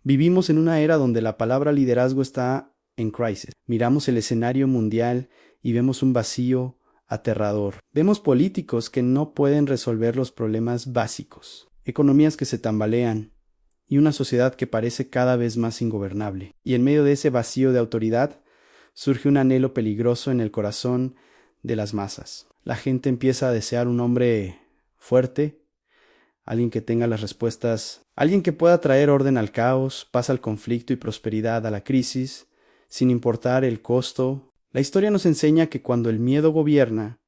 Vivimos en una era donde la palabra liderazgo está en crisis. Miramos el escenario mundial y vemos un vacío aterrador. Vemos políticos que no pueden resolver los problemas básicos, economías que se tambalean y una sociedad que parece cada vez más ingobernable. Y en medio de ese vacío de autoridad surge un anhelo peligroso en el corazón de las masas. La gente empieza a desear un hombre fuerte, alguien que tenga las respuestas, alguien que pueda traer orden al caos, paz al conflicto y prosperidad a la crisis, sin importar el costo. La historia nos enseña que cuando el miedo gobierna,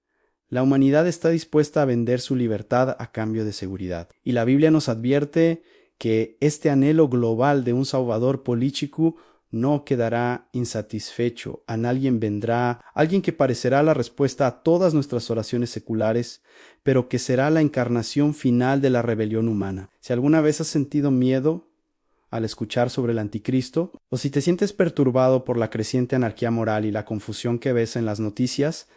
la humanidad está dispuesta a vender su libertad a cambio de seguridad. Y la Biblia nos advierte que este anhelo global de un salvador político no quedará insatisfecho. A alguien vendrá, alguien que parecerá la respuesta a todas nuestras oraciones seculares, pero que será la encarnación final de la rebelión humana. Si alguna vez has sentido miedo al escuchar sobre el anticristo, o si te sientes perturbado por la creciente anarquía moral y la confusión que ves en las noticias,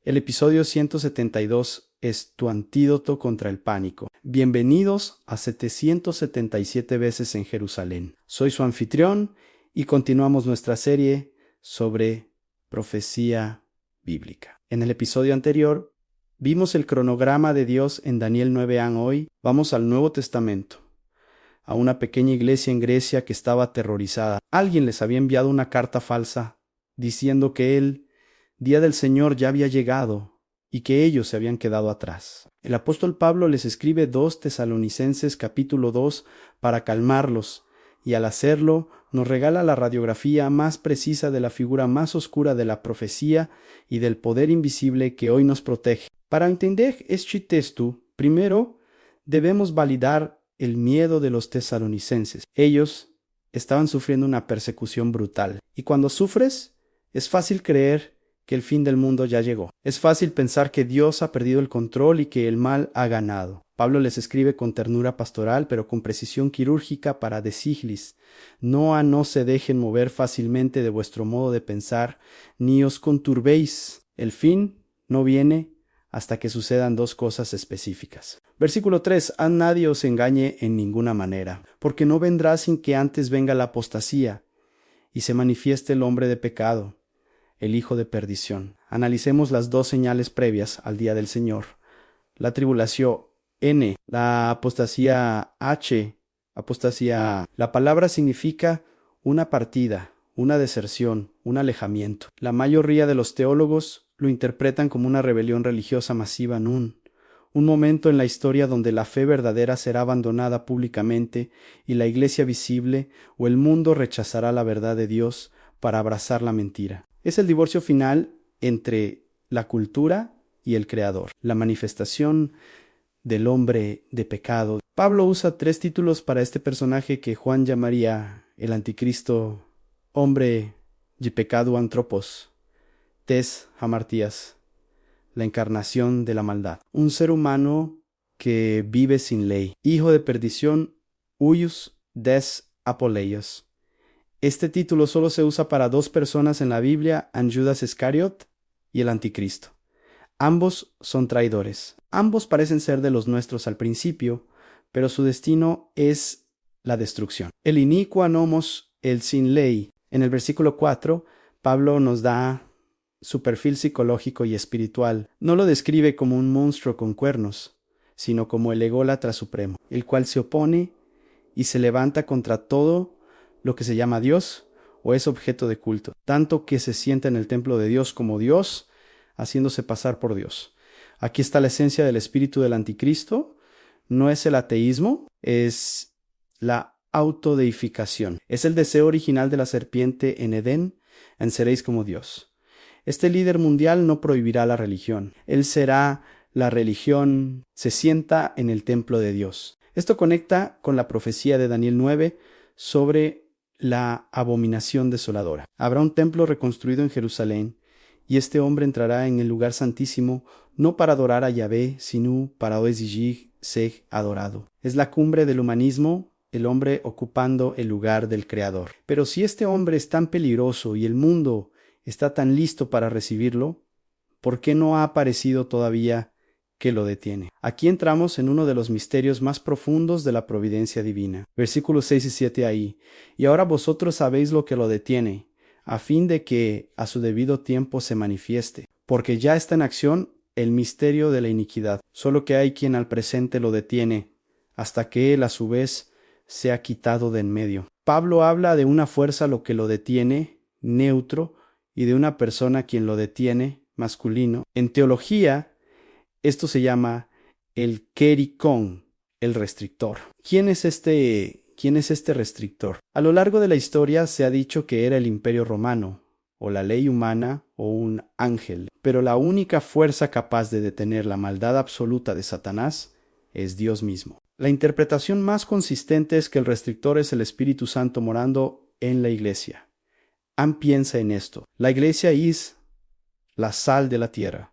el episodio 172 es tu antídoto contra el pánico. Bienvenidos a 777 veces en Jerusalén. Soy su anfitrión y continuamos nuestra serie sobre profecía bíblica. En el episodio anterior vimos el cronograma de Dios en Daniel 9a. Hoy vamos al Nuevo Testamento, a una pequeña iglesia en Grecia que estaba aterrorizada. Alguien les había enviado una carta falsa diciendo que el día del Señor ya había llegado y que ellos se habían quedado atrás. El apóstol Pablo les escribe 2 Tesalonicenses capítulo 2 para calmarlos, y al hacerlo nos regala la radiografía más precisa de la figura más oscura de la profecía y del poder invisible que hoy nos protege. Para entender este texto, primero debemos validar el miedo de los tesalonicenses. Ellos estaban sufriendo una persecución brutal, y cuando sufres, es fácil creer que el fin del mundo ya llegó. Es fácil pensar que Dios ha perdido el control y que el mal ha ganado. Pablo les escribe con ternura pastoral, pero con precisión quirúrgica para decirles: no se dejen mover fácilmente de vuestro modo de pensar, ni os conturbéis. El fin no viene hasta que sucedan 2 cosas específicas. Versículo 3. A nadie os engañe en ninguna manera, porque no vendrá sin que antes venga la apostasía y se manifieste el hombre de pecado, el hijo de perdición. Analicemos las 2 señales previas al día del Señor. La tribulación N, la apostasía H, apostasía. La palabra significa una partida, una deserción, un alejamiento. La mayoría de los teólogos lo interpretan como una rebelión religiosa masiva un momento en la historia donde la fe verdadera será abandonada públicamente y la iglesia visible o el mundo rechazará la verdad de Dios para abrazar la mentira. Es el divorcio final entre la cultura y el Creador, la manifestación del hombre de pecado. Pablo usa 3 títulos para este personaje que Juan llamaría el anticristo: hombre de pecado antropos, tes hamartías, la encarnación de la maldad, un ser humano que vive sin ley, hijo de perdición, huius des apoleios. Este título solo se usa para 2 personas en la Biblia, Judas Iscariot y el anticristo. Ambos son traidores. Ambos parecen ser de los nuestros al principio, pero su destino es la destrucción. El iniqua nomos, el sin ley. En el versículo 4, Pablo nos da su perfil psicológico y espiritual. No lo describe como un monstruo con cuernos, sino como el ególatra supremo, el cual se opone y se levanta contra todo lo que se llama Dios o es objeto de culto, tanto que se sienta en el templo de Dios como Dios, haciéndose pasar por Dios. Aquí está la esencia del espíritu del anticristo. No es el ateísmo, es la autodeificación. Es el deseo original de la serpiente en Edén: en seréis como Dios. Este líder mundial no prohibirá la religión. Él será la religión, se sienta en el templo de Dios. Esto conecta con la profecía de Daniel 9 sobre la abominación desoladora. Habrá un templo reconstruido en Jerusalén, y este hombre entrará en el lugar santísimo no para adorar a Yahvé, sino para exigir ser adorado. Es la cumbre del humanismo, el hombre ocupando el lugar del Creador. Pero si este hombre es tan peligroso y el mundo está tan listo para recibirlo, ¿por qué no ha aparecido todavía que lo detiene. Aquí entramos en uno de los misterios más profundos de la providencia divina. Versículos 6 y 7 ahí. Y ahora vosotros sabéis lo que lo detiene, a fin de que a su debido tiempo se manifieste, porque ya está en acción el misterio de la iniquidad, solo que hay quien al presente lo detiene, hasta que él a su vez sea quitado de en medio. Pablo habla de una fuerza lo que lo detiene, neutro, y de una persona quien lo detiene, masculino. En teología, esto se llama el kerikon, el restrictor. ¿Quién es este restrictor? A lo largo de la historia se ha dicho que era el Imperio Romano, o la ley humana, o un ángel. Pero la única fuerza capaz de detener la maldad absoluta de Satanás es Dios mismo. La interpretación más consistente es que el restrictor es el Espíritu Santo morando en la iglesia. Ann piensa en esto. La iglesia es la sal de la tierra.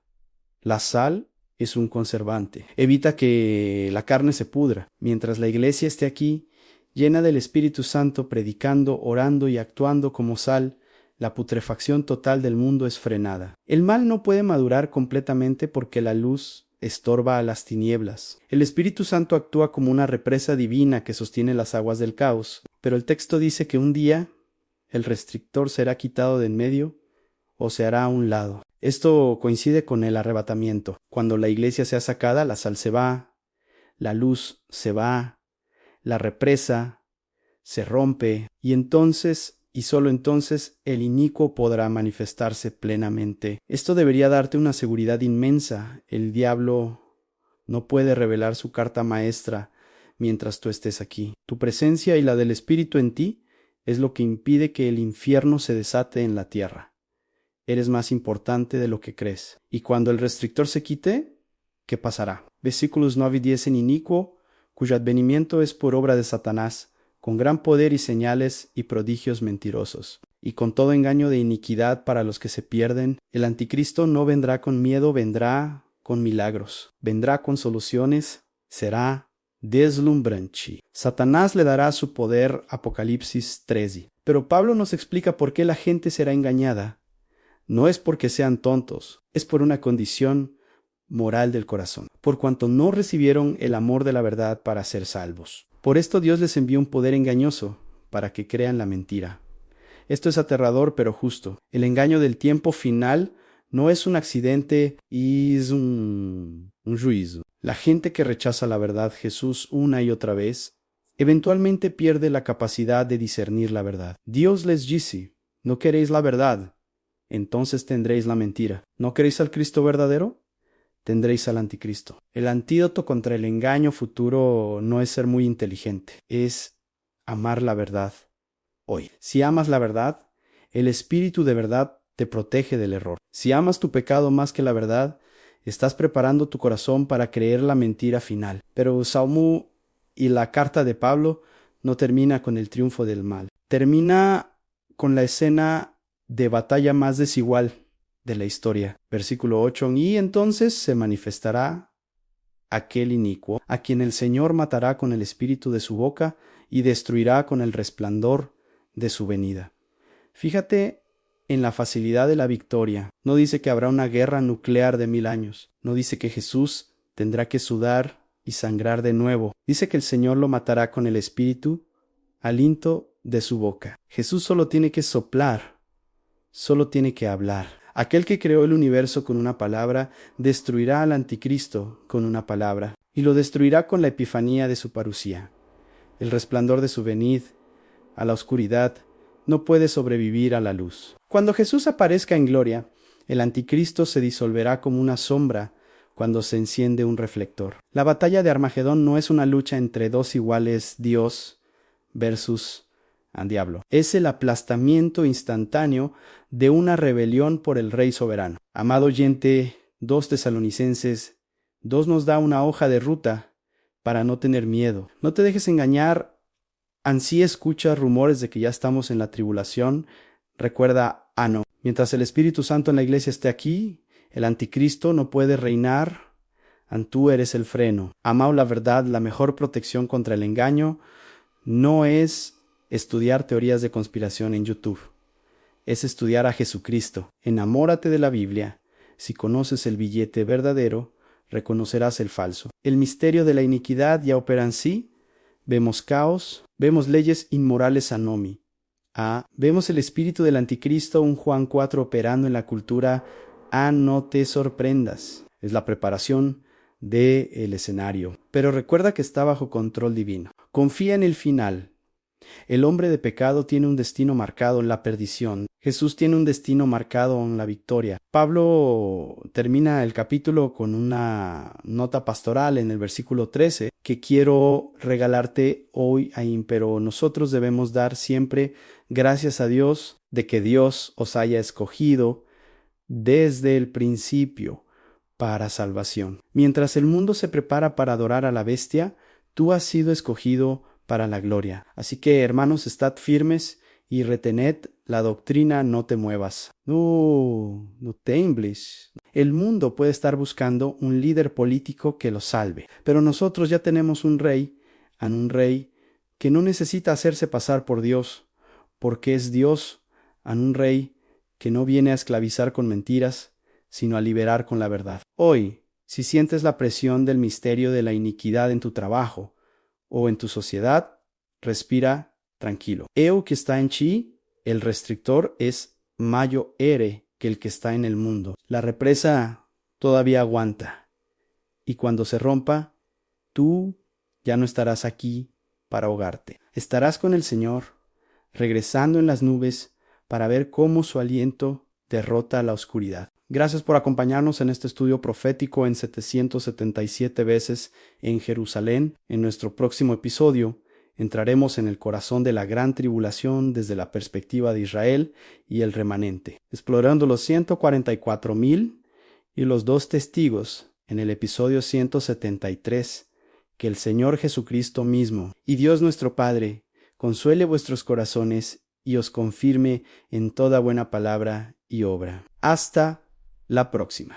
La sal es un conservante. Evita que la carne se pudra. Mientras la iglesia esté aquí, llena del Espíritu Santo, predicando, orando y actuando como sal, la putrefacción total del mundo es frenada. El mal no puede madurar completamente porque la luz estorba a las tinieblas. El Espíritu Santo actúa como una represa divina que sostiene las aguas del caos, pero el texto dice que un día el restrictor será quitado de en medio o se hará a un lado. Esto coincide con el arrebatamiento. Cuando la iglesia sea sacada, la sal se va, la luz se va, la represa se rompe, y entonces, y solo entonces, el inicuo podrá manifestarse plenamente. Esto debería darte una seguridad inmensa. El diablo no puede revelar su carta maestra mientras tú estés aquí. Tu presencia y la del Espíritu en ti es lo que impide que el infierno se desate en la tierra. Eres más importante de lo que crees. Y cuando el restrictor se quite, ¿qué pasará? Versículos 9 y 10 en inicuo, cuyo advenimiento es por obra de Satanás, con gran poder y señales y prodigios mentirosos, y con todo engaño de iniquidad para los que se pierden. El anticristo no vendrá con miedo, vendrá con milagros, vendrá con soluciones, será deslumbrante. Satanás le dará su poder, Apocalipsis 13. Pero Pablo nos explica por qué la gente será engañada. No es porque sean tontos, es por una condición moral del corazón, por cuanto no recibieron el amor de la verdad para ser salvos. Por esto Dios les envió un poder engañoso, para que crean la mentira. Esto es aterrador pero justo. El engaño del tiempo final no es un accidente, es un juicio. La gente que rechaza la verdad Jesús una y otra vez, eventualmente pierde la capacidad de discernir la verdad. Dios les dice, no queréis la verdad, entonces tendréis la mentira. ¿No queréis al Cristo verdadero? Tendréis al anticristo. El antídoto contra el engaño futuro no es ser muy inteligente, es amar la verdad hoy. Si amas la verdad, el Espíritu de verdad te protege del error. Si amas tu pecado más que la verdad, estás preparando tu corazón para creer la mentira final. Pero Salmo y la carta de Pablo no termina con el triunfo del mal. Termina con la escena de batalla más desigual de la historia. Versículo 8. Y entonces se manifestará aquel inicuo, a quien el Señor matará con el espíritu de su boca y destruirá con el resplandor de su venida. Fíjate en la facilidad de la victoria. No dice que habrá una guerra nuclear de 1000 años. No dice que Jesús tendrá que sudar y sangrar de nuevo. Dice que el Señor lo matará con el espíritu, aliento de su boca. Jesús solo tiene que soplar. Solo tiene que hablar. Aquel que creó el universo con una palabra, destruirá al anticristo con una palabra, y lo destruirá con la epifanía de su parusía. El resplandor de su venid, a la oscuridad, no puede sobrevivir a la luz. Cuando Jesús aparezca en gloria, el anticristo se disolverá como una sombra cuando se enciende un reflector. La batalla de Armagedón no es una lucha entre dos iguales, Dios versus al diablo. Es el aplastamiento instantáneo de una rebelión por el Rey soberano. Amado oyente, 2 Tesalonicenses 2 nos da una hoja de ruta para no tener miedo. No te dejes engañar. Ansí escuchas rumores de que ya estamos en la tribulación. Recuerda, no. Mientras el Espíritu Santo en la iglesia esté aquí, el anticristo no puede reinar. Tú eres el freno. Amado, la verdad, la mejor protección contra el engaño no es estudiar teorías de conspiración en YouTube. Es estudiar a Jesucristo. Enamórate de la Biblia. Si conoces el billete verdadero, reconocerás el falso. El misterio de la iniquidad ya opera en sí. Vemos caos, vemos leyes inmorales anomi. Vemos el espíritu del anticristo, un Juan 4 operando en la cultura. No te sorprendas. Es la preparación del escenario. Pero recuerda que está bajo control divino. Confía en el final. El hombre de pecado tiene un destino marcado en la perdición. Jesús tiene un destino marcado en la victoria. Pablo termina el capítulo con una nota pastoral en el versículo 13 que quiero regalarte hoy, pero nosotros debemos dar siempre gracias a Dios de que Dios os haya escogido desde el principio para salvación. Mientras el mundo se prepara para adorar a la bestia, tú has sido escogido para la gloria. Así que, hermanos, estad firmes y retened la doctrina, no te muevas. No tembles. El mundo puede estar buscando un líder político que lo salve, pero nosotros ya tenemos un rey que no necesita hacerse pasar por Dios, porque es Dios, un rey que no viene a esclavizar con mentiras, sino a liberar con la verdad. Hoy, si sientes la presión del misterio de la iniquidad en tu trabajo, o en tu sociedad, respira tranquilo. Eo que está en chi, el restrictor es mayo ere que el que está en el mundo. La represa todavía aguanta. Y cuando se rompa, tú ya no estarás aquí para ahogarte. Estarás con el Señor, regresando en las nubes para ver cómo su aliento derrota la oscuridad. Gracias por acompañarnos en este estudio profético en 777 veces en Jerusalén. En nuestro próximo episodio entraremos en el corazón de la gran tribulación desde la perspectiva de Israel y el remanente, explorando los 144,000 y los 2 testigos en el episodio 173, que el Señor Jesucristo mismo y Dios nuestro Padre consuele vuestros corazones y os confirme en toda buena palabra y obra. Hasta la próxima.